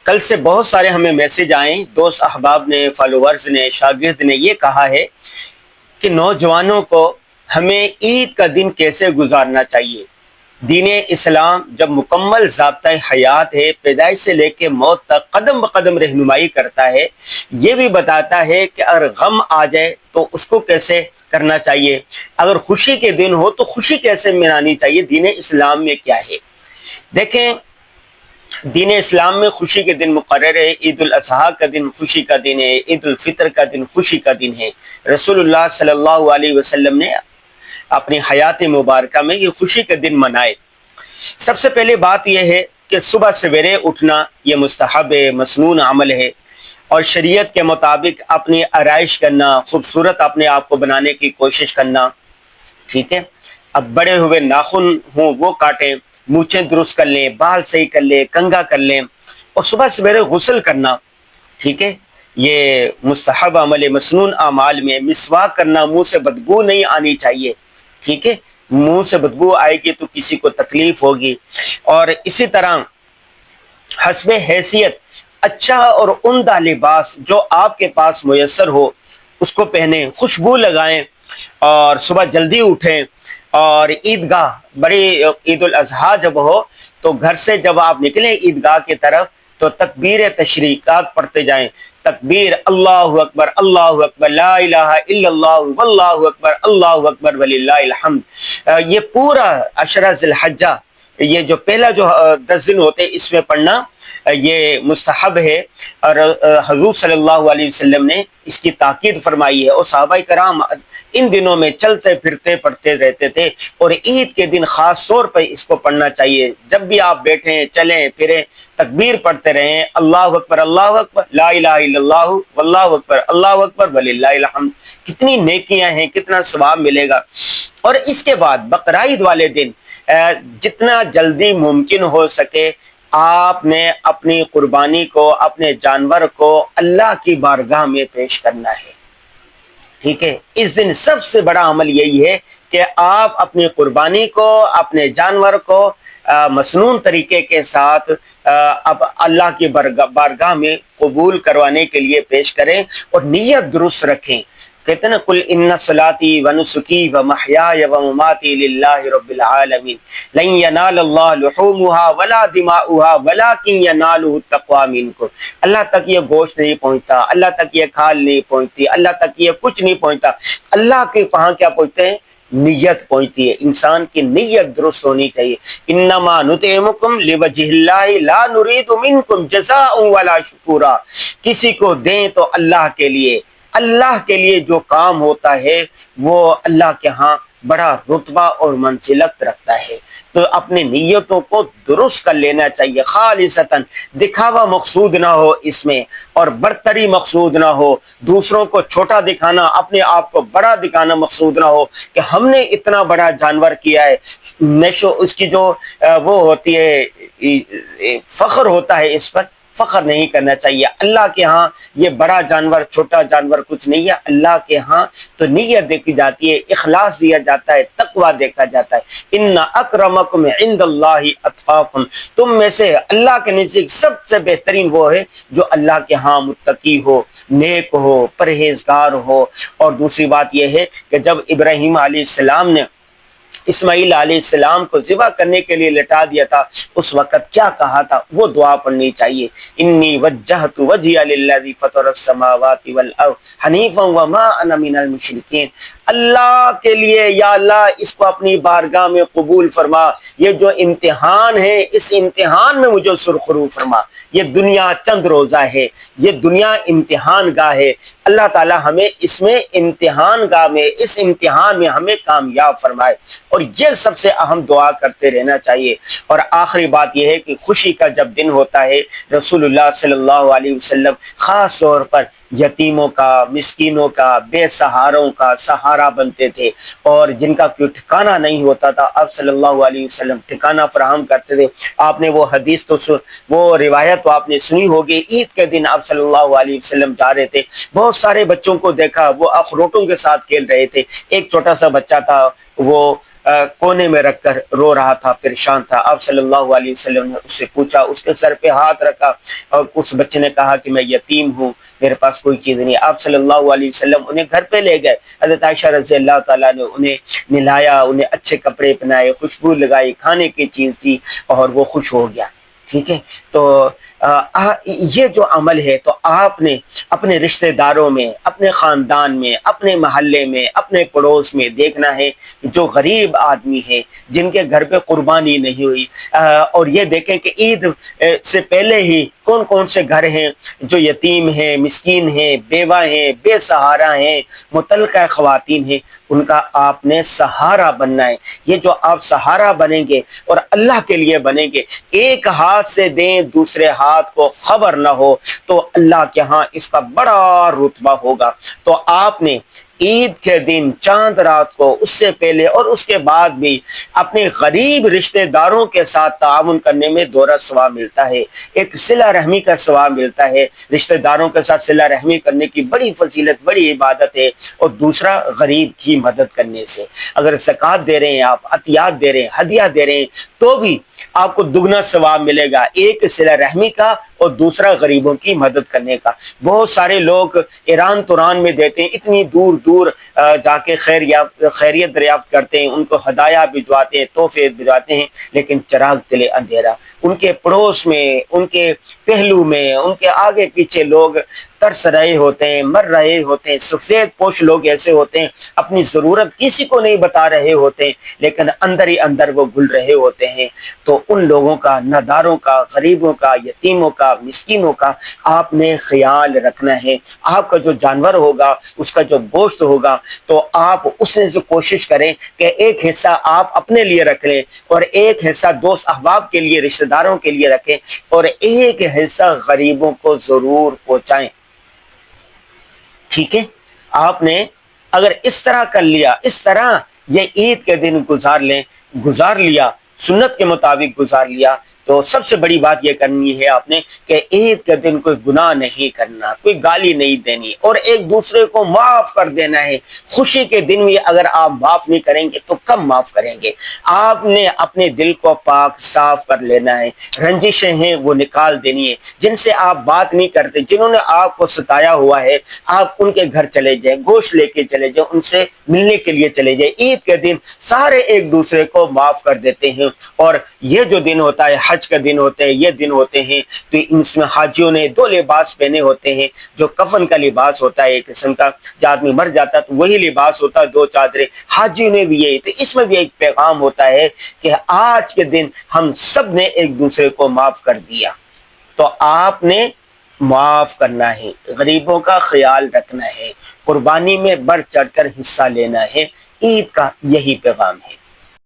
کل سے بہت سارے ہمیں میسج آئے، دوست احباب نے، فالوورز نے، شاگرد نے یہ کہا ہے کہ نوجوانوں کو ہمیں عید کا دن کیسے گزارنا چاہیے۔ دین اسلام جب مکمل ضابطۂ حیات ہے، پیدائش سے لے کے موت تک قدم بقدم رہنمائی کرتا ہے، یہ بھی بتاتا ہے کہ اگر غم آ جائے تو اس کو کیسے کرنا چاہیے، اگر خوشی کے دن ہو تو خوشی کیسے منانی چاہیے۔ دین اسلام میں کیا ہے؟ دیکھیں، دین اسلام میں خوشی کے دن مقرر ہے۔ عید الاضحیٰ کا دن خوشی کا دن ہے، عید الفطر کا دن خوشی کا دن ہے۔ رسول اللہ صلی اللہ علیہ وسلم نے اپنی حیات مبارکہ میں یہ خوشی کے دن منائے۔ سب سے پہلے بات یہ ہے کہ صبح سویرے اٹھنا یہ مستحب ہے، مسنون عمل ہے، اور شریعت کے مطابق اپنی آرائش کرنا، خوبصورت اپنے آپ کو بنانے کی کوشش کرنا، ٹھیک ہے۔ اب بڑے ہوئے ناخن ہوں وہ کاٹیں، مونچھیں درست کر لیں، بال صحیح کر لیں، کنگھا کر لیں، اور صبح سویرے غسل کرنا، ٹھیک ہے۔ یہ مستحب عمل، مسنون اعمال میں مسواک کرنا، منہ سے بدبو نہیں آنی چاہیے، ٹھیک ہے۔ منہ سے بدبو آئے گی تو کسی کو تکلیف ہوگی۔ اور اسی طرح حسب حیثیت اچھا اور عمدہ لباس جو آپ کے پاس میسر ہو اس کو پہنیں، خوشبو لگائیں، اور صبح جلدی اٹھیں، اور عیدگاہ، بڑی عید الاضحیٰ جب ہو تو گھر سے جب آپ نکلیں عیدگاہ کی طرف تو تکبیر تشریقات پڑھتے جائیں۔ تکبیر، اللہ اکبر، اللہ اکبر، لا الہ الا اللہ، واللہ اکبر، اللہ اکبر وللہ الحمد۔ یہ پورا عشرہ ذی الحجہ، یہ جو پہلا جو 10 دن ہوتے اس میں پڑھنا یہ مستحب ہے، اور حضور صلی اللہ علیہ وسلم نے اس کی تاکید فرمائی ہے، اور صحابہ کرام ان دنوں میں چلتے پھرتے پڑھتے رہتے تھے، اور عید کے دن خاص طور پر اس کو پڑھنا چاہیے۔ جب بھی آپ بیٹھیں، چلیں پھریں، تکبیر پڑھتے رہیں، اللہ اکبر، اللہ اکبر، لا الہ الا اللہ، واللہ اکبر، اللہ اکبر وللہ الحمد۔ کتنی نیکیاں ہیں، کتنا ثواب ملے گا۔ اور اس کے بعد بقرعید والے دن جتنا جلدی ممکن ہو سکے آپ نے اپنی قربانی کو، اپنے جانور کو اللہ کی بارگاہ میں پیش کرنا ہے، ٹھیک ہے۔ اس دن سب سے بڑا عمل یہی ہے کہ آپ اپنی قربانی کو، اپنے جانور کو مسنون طریقے کے ساتھ اب اللہ کی بارگاہ میں قبول کروانے کے لیے پیش کریں، اور نیت درست رکھیں۔ کہتے ہیں نا، قل ان صلاتی ونسکی ومحیای ومماتی للہ رب العالمین لن ینال اللہ لحومها ولا دماؤها ولکن ینالہ التقوی منکم۔ اللہ تک یہ گوشت نہیں پہنچتا، اللہ تک یہ کھال نہیں پہنچتی، اللہ تک یہ کچھ نہیں پہنچتا، اللہ کے وہاں کیا پہنچتے ہیں؟ نیت پہنچتی ہے۔ انسان کی نیت درست ہونی چاہیے۔ انما نطعمکم لوجہ اللہ لا نرید منکم جزاء ولا شکورا۔ کسی کو دیں تو اللہ کے لیے، اللہ کے لیے جو کام ہوتا ہے وہ اللہ کے ہاں بڑا رتبہ اور منزلت رکھتا ہے۔ تو اپنی نیتوں کو درست کر لینا چاہیے، خالصتاً، دکھاوا مقصود نہ ہو اس میں، اور برتری مقصود نہ ہو، دوسروں کو چھوٹا دکھانا، اپنے آپ کو بڑا دکھانا مقصود نہ ہو کہ ہم نے اتنا بڑا جانور کیا ہے۔ نیشو اس کی جو وہ ہوتی ہے، فخر ہوتا ہے، اس پر فخر نہیں کرنا چاہیے۔ اللہ کے ہاں یہ بڑا جانور چھوٹا جانور کچھ نہیں ہے، اللہ کے ہاں تو نیت دیکھی جاتی ہے، اخلاص دیا جاتا ہے، تقوی دیکھا جاتا ہے۔ ان اکرمکم عند اللہ اتقاکم، تم میں سے اللہ کے نزدیک سب سے بہترین وہ ہے جو اللہ کے ہاں متقی ہو، نیک ہو، پرہیزگار ہو۔ اور دوسری بات یہ ہے کہ جب ابراہیم علیہ السلام نے اسماعیل علیہ السلام کو ذبح کرنے کے لیے لٹا دیا تھا، اس وقت کیا کہا تھا؟ وہ دعا پڑھنی چاہیے، انی وجہت وجہی للذی فطر السماوات والارض حنیفا وما انا من المشرکین۔ اللہ کے لیے، یا اللہ اس کو اپنی بارگاہ میں قبول فرما، یہ جو امتحان ہے اس امتحان میں مجھے سرخرو فرما۔ یہ دنیا چند روزہ ہے، یہ دنیا امتحان گاہ ہے، اللہ تعالی ہمیں اس میں امتحان گاہ میں، اس امتحان میں ہمیں کامیاب فرمائے، اور یہ سب سے اہم دعا کرتے رہنا چاہیے۔ اور آخری بات یہ ہے کہ خوشی کا جب دن ہوتا ہے، رسول اللہ صلی اللہ علیہ وسلم خاص طور پر یتیموں کا، مسکینوں کا، بے سہاروں کا سہارا بنتے تھے، اور جن کا کوئی ٹھکانہ نہیں ہوتا تھا آپ صلی اللہ علیہ وسلم ٹھکانہ فراہم کرتے تھے۔ آپ نے وہ حدیث تو وہ روایت تو آپ نے سنی ہوگی، عید کے دن آپ صلی اللہ علیہ وسلم جا رہے تھے، بہت سارے بچوں کو دیکھا وہ اخروٹوں کے ساتھ کھیل رہے تھے، ایک چھوٹا سا بچہ تھا وہ کونے میں رکھ کر رو رہا تھا، پریشان تھا۔ آپ صلی اللہ علیہ وسلم نے اس سے پوچھا، اس کے سر پہ ہاتھ رکھا، اور اس بچے نے کہا کہ میں یتیم ہوں، میرے پاس کوئی چیز نہیں۔ آپ صلی اللہ علیہ وسلم انہیں گھر پہ لے گئے۔ حضرت عائشہ رضی اللہ تعالیٰ نے انہیں نہلایا، انہیں اچھے کپڑے پہنائے، خوشبو لگائی، کھانے کی چیز دی، اور وہ خوش ہو گیا۔ ٹھیک ہے، تو یہ جو عمل ہے، تو آپ نے اپنے رشتہ داروں میں، اپنے خاندان میں، اپنے محلے میں، اپنے پڑوس میں دیکھنا ہے جو غریب آدمی ہیں، جن کے گھر پہ قربانی نہیں ہوئی، اور یہ دیکھیں کہ عید سے پہلے ہی کون کون سے گھر ہیں جو یتیم ہیں، مسکین ہیں، بیوہ ہیں، بے سہارا ہیں، مطلقہ خواتین ہیں، ان کا آپ نے سہارا بننا ہے۔ یہ جو آپ سہارا بنیں گے اور اللہ کے لیے بنیں گے، ایک ہاتھ سے دیں دوسرے ہاتھ کو خبر نہ ہو، تو اللہ کے ہاں اس کا بڑا رتبہ ہوگا۔ تو آپ نے عید کے دن، چاند رات کو، اس سے پہلے اور اس کے بعد بھی اپنے غریب رشتہ داروں کے ساتھ تعاون کرنے میں دوہرا ثواب ملتا ہے، ایک صلہ رحمی کا ثواب ملتا ہے۔ رشتہ داروں کے ساتھ صلہ رحمی کرنے کی بڑی فضیلت، بڑی عبادت ہے، اور دوسرا غریب کی مدد کرنے سے۔ اگر زکوٰۃ دے رہے ہیں، آپ عطیات دے رہے ہیں، ہدیہ دے رہے ہیں، تو بھی آپ کو دگنا ثواب ملے گا، ایک صلہ رحمی کا اور دوسرا غریبوں کی مدد کرنے کا۔ بہت سارے لوگ ایران توران میں دیتے ہیں، اتنی دور دور جا کے خیریت دریافت کرتے ہیں، ان کو ہدایہ بھجواتے ہیں، تحفے بھجواتے ہیں، لیکن چراغ تلے اندھیرا۔ ان کے پڑوس میں، ان کے پہلو میں، ان کے آگے پیچھے لوگ ترس رہے ہوتے ہیں، مر رہے ہوتے ہیں۔ سفید پوش لوگ ایسے ہوتے ہیں، اپنی ضرورت کسی کو نہیں بتا رہے ہوتے ہیں، لیکن اندر ہی اندر وہ گھل رہے ہوتے ہیں۔ تو ان لوگوں کا، ناداروں کا، غریبوں کا، یتیموں کا، مسکینوں کا آپ نے خیال رکھنا ہے۔ آپ کا جو جانور ہوگا، اس کا جو گوشت ہوگا، تو آپ اس میں سے کوشش کریں کہ ایک حصہ آپ اپنے لیے رکھ لیں، اور ایک حصہ دوست احباب کے لیے، رشتہ داروں کے لیے رکھیں، اور ایک حصہ غریبوں کو ضرور پہنچائیں۔ ٹھیک ہے، آپ نے اگر اس طرح کر لیا، اس طرح یہ عید کے دن گزار لیا، سنت کے مطابق گزار لیا، تو سب سے بڑی بات یہ کرنی ہے آپ نے کہ عید کے دن کوئی گناہ نہیں کرنا، کوئی گالی نہیں دینی، اور ایک دوسرے کو معاف کر دینا ہے۔ خوشی کے دن بھی اگر آپ معاف نہیں کریں گے تو کب معاف کریں گے؟ آپ نے اپنے دل کو پاک صاف کر لینا ہے، رنجشیں ہیں وہ نکال دینی ہے۔ جن سے آپ بات نہیں کرتے، جنہوں نے آپ کو ستایا ہوا ہے، آپ ان کے گھر چلے جائیں، گوشت لے کے چلے جائیں، ان سے ملنے کے لیے چلے جائیں۔ عید کے دن سارے ایک دوسرے کو معاف کر دیتے ہیں، اور یہ جو دن ہوتا ہے، حج کا دن ہوتے ہیں، یہ دن ہوتے ہیں، تو اس میں حاجیوں نے دو لباس پہنے ہوتے ہیں، جو کفن کا لباس ہوتا ہے ایک قسم کا، جب آدمی مر جاتا تو وہی لباس ہوتا ہے، دو چادریں۔ حاجیوں نے بھی یہی، تو اس میں بھی ایک پیغام ہوتا ہے کہ آج کے دن ہم سب نے ایک دوسرے کو معاف کر دیا، تو آپ نے معاف کرنا ہے، غریبوں کا خیال رکھنا ہے، قربانی میں بڑھ چڑھ کر حصہ لینا ہے۔ عید کا یہی پیغام ہے۔